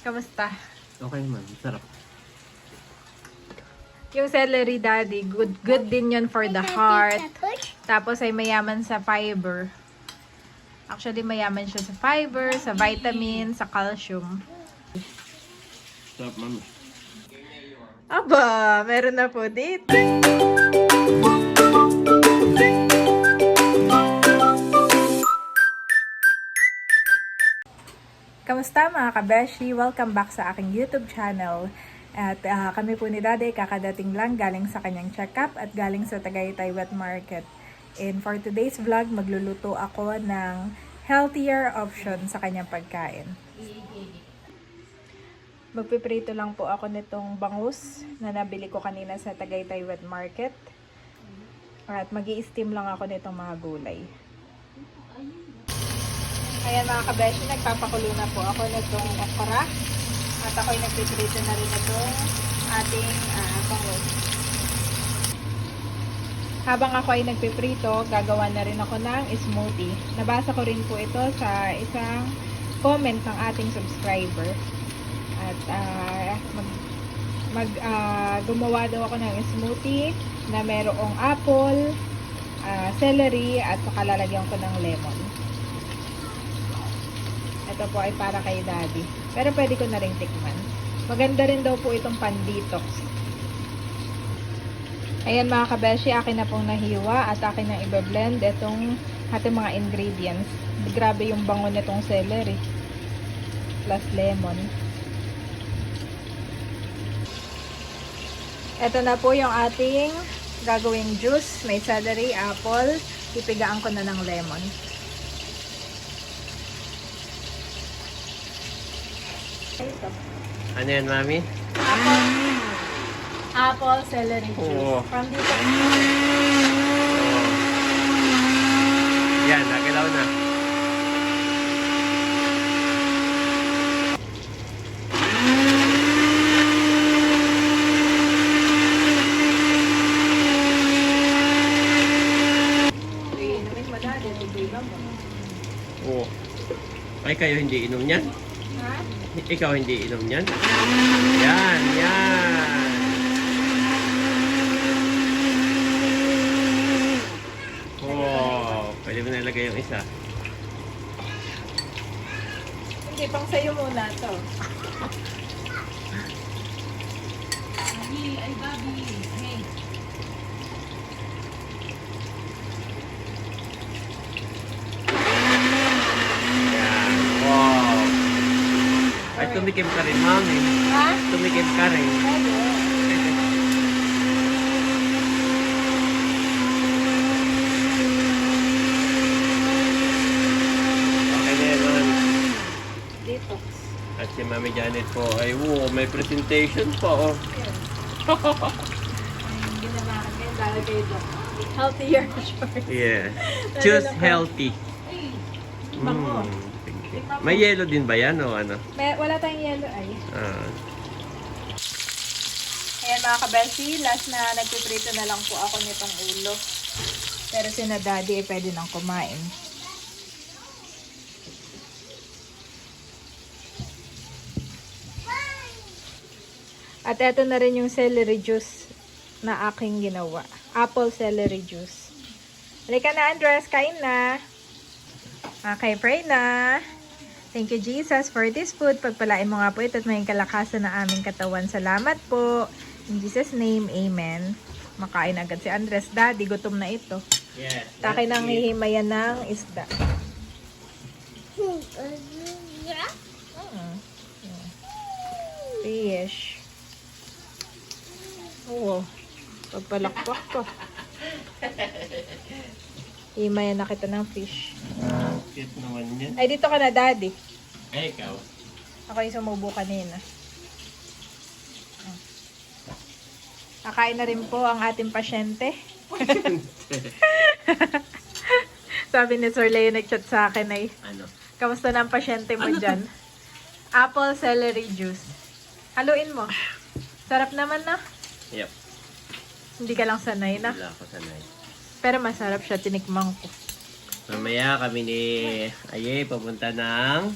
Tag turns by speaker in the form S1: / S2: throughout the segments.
S1: Kamusta?
S2: Okay naman, sarap.
S1: Yung celery, Daddy, good din yun for the heart. Tapos ay mayaman sa fiber. Actually, mayaman siya sa fiber, sa vitamin, sa calcium.
S2: Sarap, mami.
S1: Aba, meron na po dito. Kamusta mga kabeshi? Welcome back sa aking YouTube channel. At kami po ni Daddy kakadating lang galing sa kanyang check-up at galing sa Tagaytay Wet Market. And for today's vlog, magluluto ako ng healthier option sa kanyang pagkain. Magpiprito lang po ako nitong bangus na nabili ko kanina sa Tagaytay Wet Market. At mag-i-steam lang ako nitong mga gulay. Ayan mga kabeshi, nagpapakulo na po ako nitong okra. At ako'y nagpiprito na rin itong ating bangus. Habang ako ay nagpiprito, gagawa na rin ako ng smoothie. Nabasa ko rin po ito sa isang comment ng ating subscriber. At gumawa daw ako ng smoothie na merong apple, celery, at saka lalagyan ko ng lemon. Ito po ay para kay Daddy. Pero pwede ko na rin tikman. Maganda rin daw po itong pan-detox. Ayan mga kabeshi, akin na pong nahiwa at akin na i-blend itong ating mga ingredients. Grabe yung bango nitong celery. Plus lemon. Ito na po yung ating gagawing juice. May celery, apple. Pipigaan ko na ng lemon.
S2: Ano yan, mami?
S1: Apple celery juice.
S2: Oo.
S1: From dito.
S2: Yan, nakilaw na.
S1: Inumin mo dati, tubigan mo.
S2: Oo. Ay, kayo hindi inom yan?
S1: Ha?
S2: Ikaw hindi inom yan? Yan, yan. Wow, pwede mo nalagay yung isa.
S1: Hindi, pang sayo muna to. Ay, Bobby. Hey.
S2: Yan, wow. Ay, tumikim ka rin, mami.
S1: Ha?
S2: Tumikim ka rin.
S1: Pwede.
S2: Okay na yan, mami.
S1: Detox.
S2: At si Mami Janet po ay, wow, may presentation pa, oh.
S1: Ayun, ginawa ko ngayon dahil kayo doon. Healthier shorts.
S2: Yeah. Choose healthy.
S1: Bango.
S2: May yellow din ba yan o ano?
S1: Wala tayong yellow ay.
S2: Ah,
S1: Ayan mga kabeshi, last na nagpiprito na lang po ako nitong ulo. Pero si na Daddy ay pwede nang kumain. At eto na rin yung celery juice na aking ginawa. Apple celery juice. Halika na Andres, kain na. Okay, pray na. Thank you Jesus for this food. Pagpalain mo nga po ito at may kalakasan na aming katawan. Salamat po. In Jesus name, amen. Makain agad si Andres. Daddy, gutom na ito.
S2: yes.
S1: Taki nang hihimayan ng isda. Fish. Oo. Pagpalakpak ko. Himayan na kita ng fish.
S2: Cute naman yan.
S1: Ay, dito ka na, Daddy.
S2: Ay, ikaw.
S1: Ako yung sumubo kanina. Kakain na rin po ang ating pasyente. Sabi ni Sir Leo, nag-chat sa akin ay,
S2: Ano?
S1: kamusta na ang pasyente mo dyan? Apple celery juice. Haluin mo. Sarap naman na.
S2: Yep.
S1: Hindi ka lang sanay na.
S2: Wala ako sanay.
S1: Pero masarap siya, tinikmang ko.
S2: Mamaya kami ni Aye papunta ng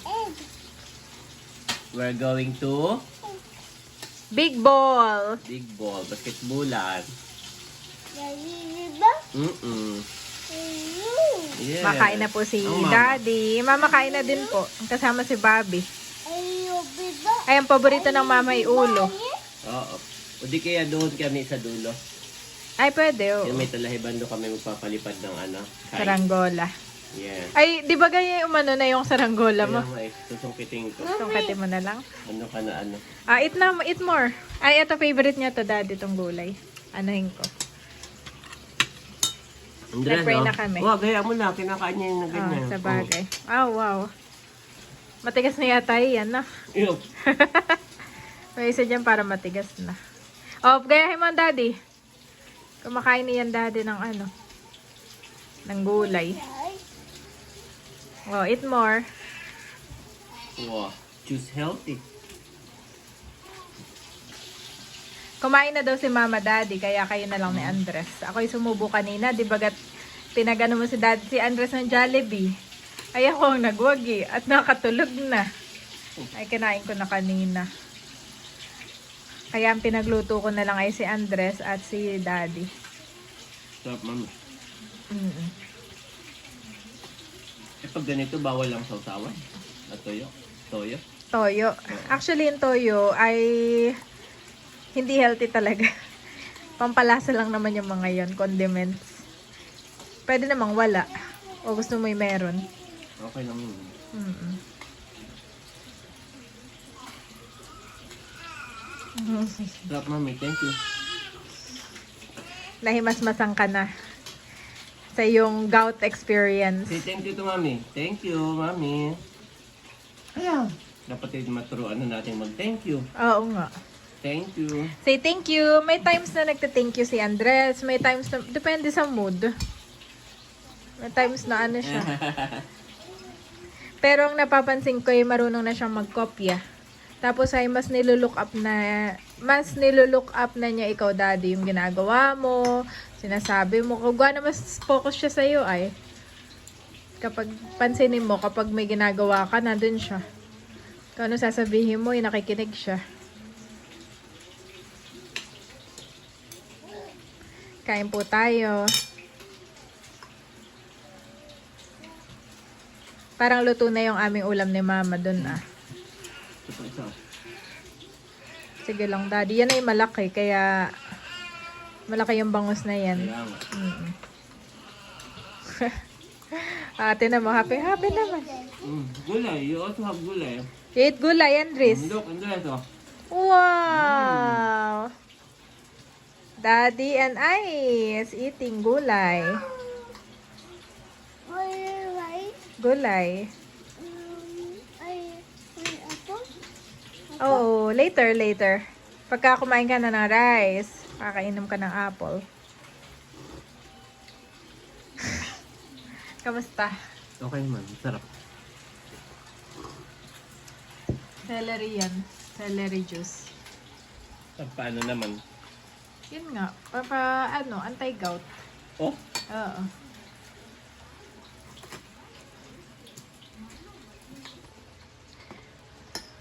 S2: We're going to
S1: Big ball.
S2: big ball, basketballan. Mm-mm. Yeah.
S1: Makain na po si
S2: Ang mama.
S1: Daddy. Mama kain na din po. Kasama si Bobby. Ay, ang paborito ng mama ay ulo.
S2: Oo. O di kaya doon kami sa dulo.
S1: Ay, pwede. Oh.
S2: Yung may talahiban doon kami magpapalipad ng ano. kite.
S1: Saranggola.
S2: Yeah.
S1: Ay, di ba gaya umano na yung saranggola mo?
S2: Kaya nga susungkitin ko.
S1: Tungkatin mo na lang.
S2: Ano ka na ano.
S1: Ah, eat more. Ay, ito favorite niya to, Daddy, itong gulay. Anuhin ko.
S2: Andres,
S1: Nag-pray na kami.
S2: Wow, gaya mo na. Kinakain niya yung na ganyan.
S1: Sa bagay. Oh, wow. Matigas na yata yan, no?
S2: Ew.
S1: May isa dyan para matigas na. Oh, gayahin mo, Daddy. Kumakain niyan, Daddy, ng ano? Ng gulay. Oh, eat more.
S2: Wow. Choose healthy.
S1: Kumain na daw si Mama, Daddy, kaya kayo na lang ni Andres. Ako'y sumubo kanina, di bagat pinagano mo si Daddy, si Andres ng Jollibee. Ay ako ang nagwagi at nakatulog na. Ay kinain ko na kanina. Kaya ang pinagluto ko na lang ay si Andres at si Daddy.
S2: Sarap, mami.
S1: Mm-mm.
S2: Eh, pag ganito, bawal lang sausawan. At toyo. Toyo.
S1: Toyo. Actually, yung toyo ay hindi healthy talaga. Pampalasa lang naman yung mga yon, condiments. Pwede namang wala. O gusto mo yung meron.
S2: Okay lang yun.
S1: Mm-mm.
S2: Sarap, mami. Thank you.
S1: Nahimasmasang ka na sa iyong gout experience.
S2: Say thank you to mami. Thank you, mami. Ayan. Dapat yung maturuan na natin mag-thank you.
S1: Oo nga.
S2: Thank you.
S1: Say thank you. May times na nagte-thank you si Andres. May times na, depende sa mood. May times na ano siya. Pero ang napapansin ko ay marunong na siyang magkopya. Tapos ay mas nilulook up na niya ikaw, Daddy, yung ginagawa mo, sinasabi mo. Kung na mas focus siya sa'yo ay, kapag pansinin mo, kapag may ginagawa ka, nandun siya. Kung ano sasabihin mo, nakikinig siya. Kain po tayo. Parang luto na yung aming ulam ni Mama dun ah.
S2: Ito.
S1: Sige lang, Daddy. Yan ay malaki, kaya malaki yung bangus na yan.
S2: Kaya nga.
S1: Ate naman, happy naman.
S2: Gulay. You also have gulay.
S1: You eat gulay, Andres.
S2: Look, Andres, oh.
S1: Wow! Daddy and I is eating gulay. Gulay. Oh, later. Pagka kumain ka na ng rice, kakainom ka ng apple. Kamusta?
S2: Okay man. Sarap.
S1: Celery yan. Celery juice.
S2: Paano naman?
S1: Yun nga. Anti-gout.
S2: Oh?
S1: Oo.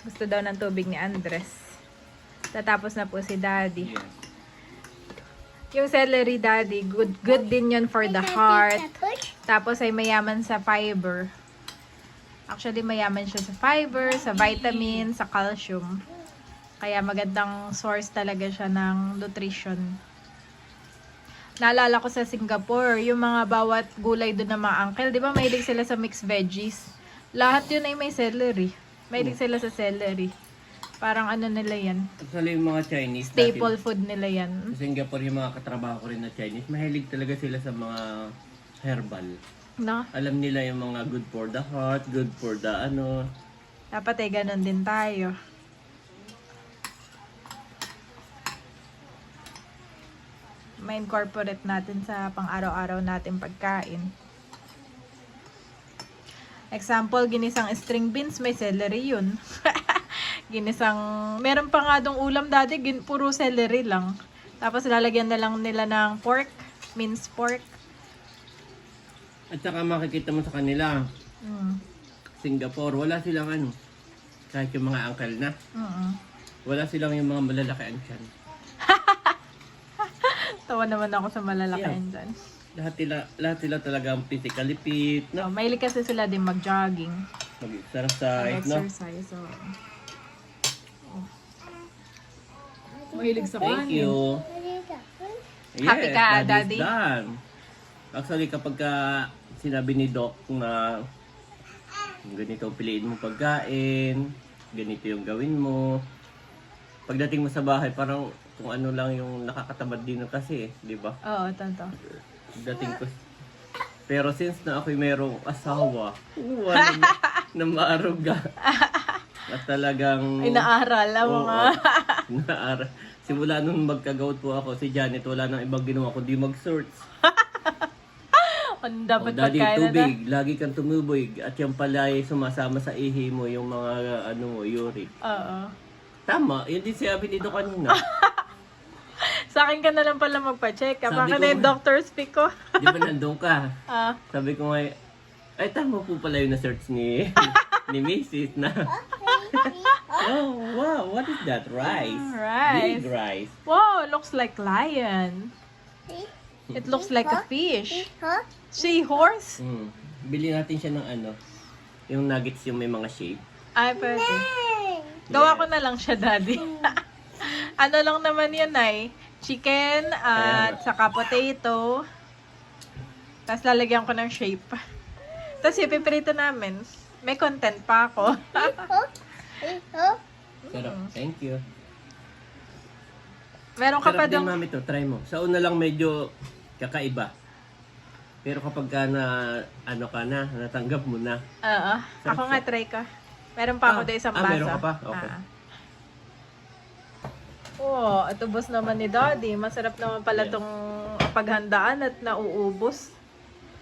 S1: Gusto daw ng tubig ni Andres. Tatapos na po si Daddy.
S2: Yes.
S1: Yung celery, Daddy, good din yun for the heart. Tapos ay mayaman sa fiber. Actually, mayaman siya sa fiber, sa vitamin, sa calcium. Kaya magandang source talaga siya ng nutrition. Naalala ko sa Singapore, yung mga bawat gulay doon ng mga uncle, di ba mahilig sila sa mixed veggies? Lahat yun ay may celery. Mahilig sila sa celery. Parang ano nila yan.
S2: Actually, yung mga Chinese,
S1: Staple food nila yan.
S2: sa Singapore, yung mga katrabaho ko rin na Chinese, mahilig talaga sila sa mga herbal.
S1: No?
S2: Alam nila yung mga good for the heart, good for the ano.
S1: Dapat ay ganun din tayo. Ma-incorporate natin sa pang-araw-araw natin pagkain. Example, ginisang string beans, may celery yun. Meron pa nga dong ulam dati, puro celery lang. Tapos lalagyan na lang nila ng pork, minced pork.
S2: At saka makikita mo sa kanila, Singapore, wala silang ano, Kahit yung mga uncle na. Wala silang yung mga malalakian dyan.
S1: Tawa naman ako sa malalakihan dyan.
S2: Lahat sila talagang physically fit, no?
S1: No, mahilig kasi sila din mag-jogging.
S2: Mag-exercise, no?
S1: Mag-exercise, Mahilig sa
S2: Thank
S1: kanin.
S2: you.
S1: Happy ka,
S2: Daddy's
S1: Daddy?
S2: done. Actually, kapag sinabi ni Doc na ganito piliin mo pagkain, ganito yung gawin mo, pagdating mo sa bahay, parang kung ano lang yung nakakatamad din kasi, di ba?
S1: Oo, tanto.
S2: Dating ko. Pero since na ako'y merong asawa, wala na maaruga. At talagang...
S1: Ay, naaral ang
S2: Oo,
S1: mga...
S2: naaral. Simula nung magka-gout po ako, si Janet, wala nang ibang ginawa kundi mag-search.
S1: Ano dapat
S2: Daddy,
S1: pagkain na
S2: tubig. Lagi kang tumubig. At yung pala ay sumasama sa ihi mo, yung mga uric.
S1: Oo.
S2: Tama, yun din sabi dito kanina.
S1: Sa akin ka na lang pala magpa-check.
S2: Sabi
S1: Baka
S2: ko
S1: na yung
S2: nga.
S1: doctor speak ko.
S2: Di ba nandun ka?
S1: Ah,
S2: Sabi ko nga, ay tama po pala yung na-search ni Mrs. na. Oh, wow, what is that? Rice.
S1: Rice.
S2: Big rice.
S1: wow, looks like lion. It looks like a fish. Seahorse?
S2: Bili natin siya ng yung nuggets yung may mga shape.
S1: Ay, pwede. Gawa ko na lang siya, Daddy. Ano lang naman yun ay chicken at saka potato. Tapos lalagyan ko ng shape. Tapos ipiprito namin. May content pa ako.
S2: Sarap. Thank you.
S1: Meron ka pa
S2: Sarap din,
S1: dong...
S2: mami, to. Try mo. Sa una lang medyo kakaiba. Pero kapag ka natanggap mo na.
S1: Oo. Ako nga, try ko. Meron pa ako doon isang baso.
S2: Meron ka pa? Okay.
S1: Oh, at ubos naman ni Daddy. Masarap naman pala
S2: Yes.
S1: tong paghandaan at nauubos.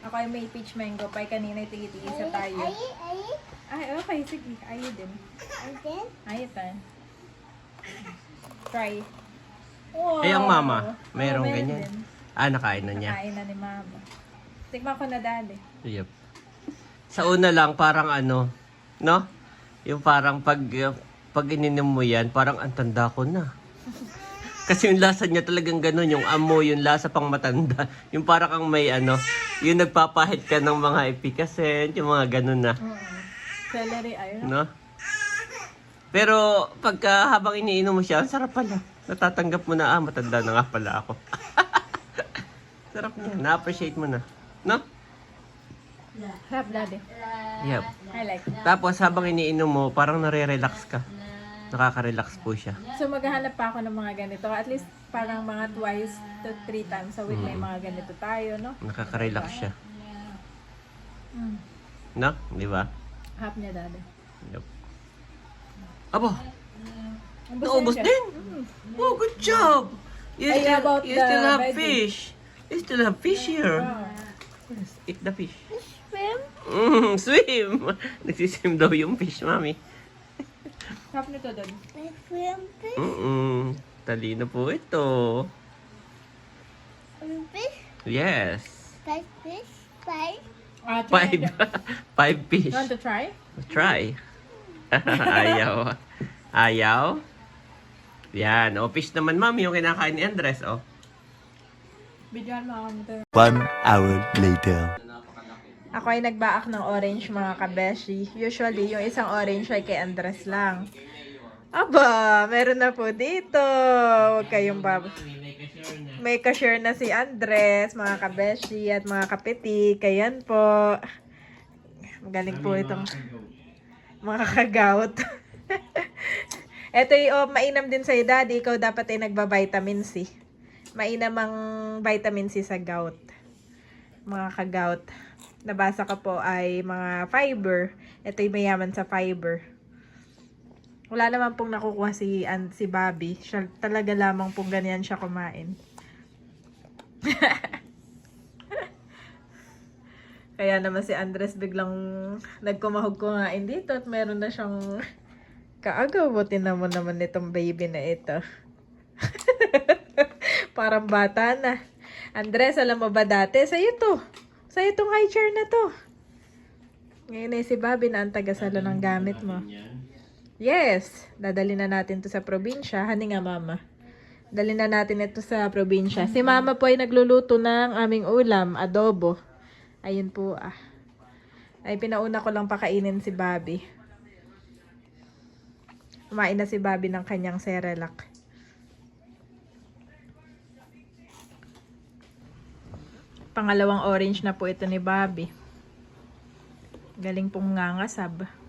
S1: Ako ay may peach mango pie. Kanina tigi-tigisa tayo. Ay, okay. Sige. Ayaw din. Ayaw din. Try. Wow.
S2: Eh, ang mama, mayroong
S1: meron
S2: ganyan.
S1: din.
S2: Nakain na niya.
S1: Nakain na ni Mama. Tikman ko na, Daddy.
S2: Yep. Sa una lang, parang no? Yung parang pag ininom mo yan, parang ang tanda ko na. Kasi yung lasa niya talagang ganun, yung amoy, yung lasa pang matanda. Yung parang kang may yung nagpapahit ka ng mga epicacent, yung mga ganun na.
S1: Celery, ayun.
S2: No? Pero pagka habang iniinom mo siya, ang sarap pala. Natatanggap mo na, matanda na nga pala ako. Sarap niya, na-appreciate mo na. No?
S1: Sarap, Daddy.
S2: Yep.
S1: I like it.
S2: Tapos habang iniinom mo, parang nare-relax ka. Nakaka-relax po siya.
S1: So, maghahanap pa ako ng mga ganito. At least, parang mga 2 to 3 times a week may mga ganito tayo, no?
S2: Nakaka-relax siya. No? Di ba?
S1: Half niya, Daddy.
S2: Yep. Abo,
S1: Ubus
S2: naubos
S1: na siya.
S2: din. Oh, good job. You
S1: Ay, about
S2: you still
S1: the
S2: have
S1: veggie.
S2: fish. You still have fish here.
S1: Wow.
S2: Yes, eat the fish.
S1: Swim?
S2: Swim. Nagsiswim daw yung fish, mami.
S1: Half nito doon.
S2: Talino po ito. Yes.
S1: Ah, try
S2: 5.
S1: it.
S2: 5 fish.
S1: You want to try?
S2: Try. Ayaw. Ayaw. Yan. O, fish naman, mami, yung kinakain ni Andres, oh.
S1: Bidyoan mo ako nito.
S3: 1 hour later.
S1: Ako ay nagbaak ng orange, mga kabeshi. Usually, yung isang orange ay kay Andres lang. Aba, meron na po dito. Huwag kayong May ka-share na si Andres, mga kabeshi at mga kapitik. Ayan po. Magaling po itong mga kagaut. Ito yung mainam din sa'yo, Daddy. Ikaw dapat ay nagba-vitamin C. Mainam ang vitamin C sa gout. Mga kagout. Nabasa ka po ay mga fiber. Ito yung mayaman sa fiber. Wala naman pong nakukuha si Bobby. Siya talaga lamang pong ganyan siya kumain. Kaya naman si Andres biglang nagkumahog kumain dito at meron na siyang kaagaw. Buti naman itong baby na ito. Parang bata na. Andres, alam mo ba dati? Sa'yo to. Sa'yo tong high chair na to. Ngayon ay si Bobby na ang tagasalo ng gamit mo. Yes, dadali na natin to sa probinsya. Hani nga mama. Dali na natin ito sa probinsya. Si mama po ay nagluluto ng aming ulam, adobo. Ayun po Ay pinauna ko lang pakainin si Bobby. Kumain na si Bobby ng kanyang Cerelac. Pangalawang orange na po ito ni Bobby. Galing pong ngangasab.